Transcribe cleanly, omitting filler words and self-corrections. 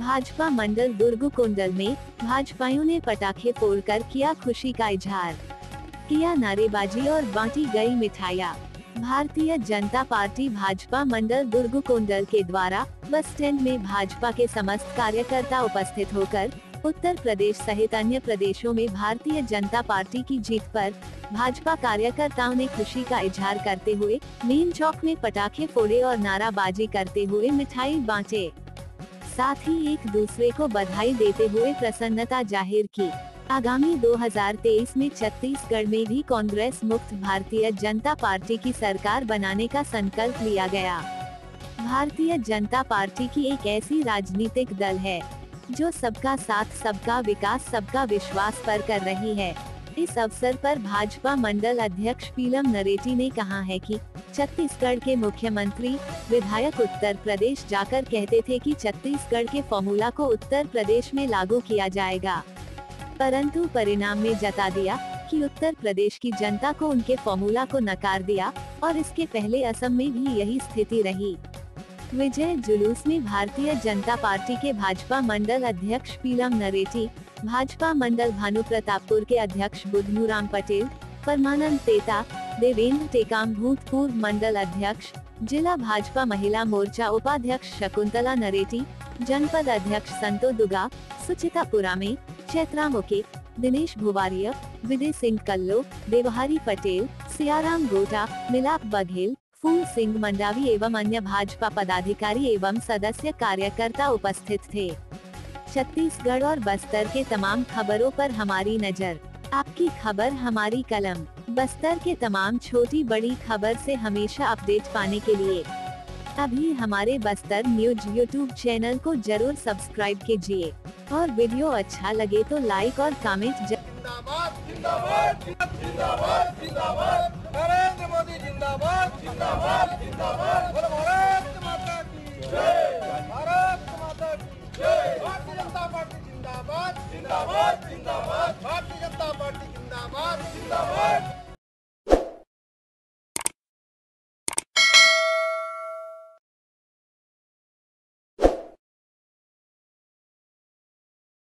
भाजपा मंडल दुर्ग कोंडल में भाजपाइयों ने पटाखे फोड़कर किया खुशी का इजहार, किया नारेबाजी और बांटी गई मिठाइयाँ। भारतीय जनता पार्टी भाजपा मंडल दुर्ग कोंडल के द्वारा बस स्टैंड में भाजपा के समस्त कार्यकर्ता उपस्थित होकर उत्तर प्रदेश सहित अन्य प्रदेशों में भारतीय जनता पार्टी की जीत पर भाजपा कार्यकर्ताओं ने खुशी का इजहार करते हुए मेन चौक में पटाखे फोड़े और नाराबाजी करते हुए मिठाई बांटे। साथ ही एक दूसरे को बधाई देते हुए प्रसन्नता जाहिर की। आगामी 2023 में छत्तीसगढ़ में भी कांग्रेस मुक्त भारतीय जनता पार्टी की सरकार बनाने का संकल्प लिया गया। भारतीय जनता पार्टी की एक ऐसी राजनीतिक दल है जो सबका साथ, सबका विकास, सबका विश्वास पर कर रही है। इस अवसर पर भाजपा मंडल अध्यक्ष पीलम नरेटी ने कहा है कि छत्तीसगढ़ के मुख्यमंत्री विधायक उत्तर प्रदेश जाकर कहते थे कि छत्तीसगढ़ के फॉर्मूला को उत्तर प्रदेश में लागू किया जाएगा, परंतु परिणाम में जता दिया कि उत्तर प्रदेश की जनता को उनके फॉर्मूला को नकार दिया और इसके पहले असम में भी यही स्थिति रही। विजय जुलूस में भारतीय जनता पार्टी के भाजपा मंडल अध्यक्ष पीलम नरेटी, भाजपा मंडल भानु प्रतापपुर के अध्यक्ष बुधनूराम पटेल, परमानंद तेता, देवेंद्र टेकाम भूतपूर्व मंडल अध्यक्ष, जिला भाजपा महिला मोर्चा उपाध्यक्ष शकुंतला नरेटी, जनपद अध्यक्ष संतो दुगा, सुचिता पुरामे, चैत्रा मुके, दिनेश भुवारिया, विदय सिंह कल्लो, देवहारी पटेल, सियाराम गोटा, मिलाप बघेल, फूल सिंह मंडावी एवं अन्य भाजपा पदाधिकारी एवं सदस्य कार्यकर्ता उपस्थित थे। छत्तीसगढ़ और बस्तर के तमाम खबरों पर हमारी नजर, आपकी खबर हमारी कलम। बस्तर के तमाम छोटी बड़ी खबर से हमेशा अपडेट पाने के लिए अभी हमारे बस्तर न्यूज यूट्यूब चैनल को जरूर सब्सक्राइब कीजिए और वीडियो अच्छा लगे तो लाइक और कमेंट जिंदाबाद जिंदाबाद जिंदाबाद जिंदाबाद नरेंद्र मोदी जिंदाबाद जिंदाबाद जिंदाबाद भारत माता की जय, भारत माता की जय, भारतीय जनता पार्टी जिंदाबाद जिंदाबाद जिंदाबाद, भारतीय जनता पार्टी जिंदाबाद जिंदाबाद।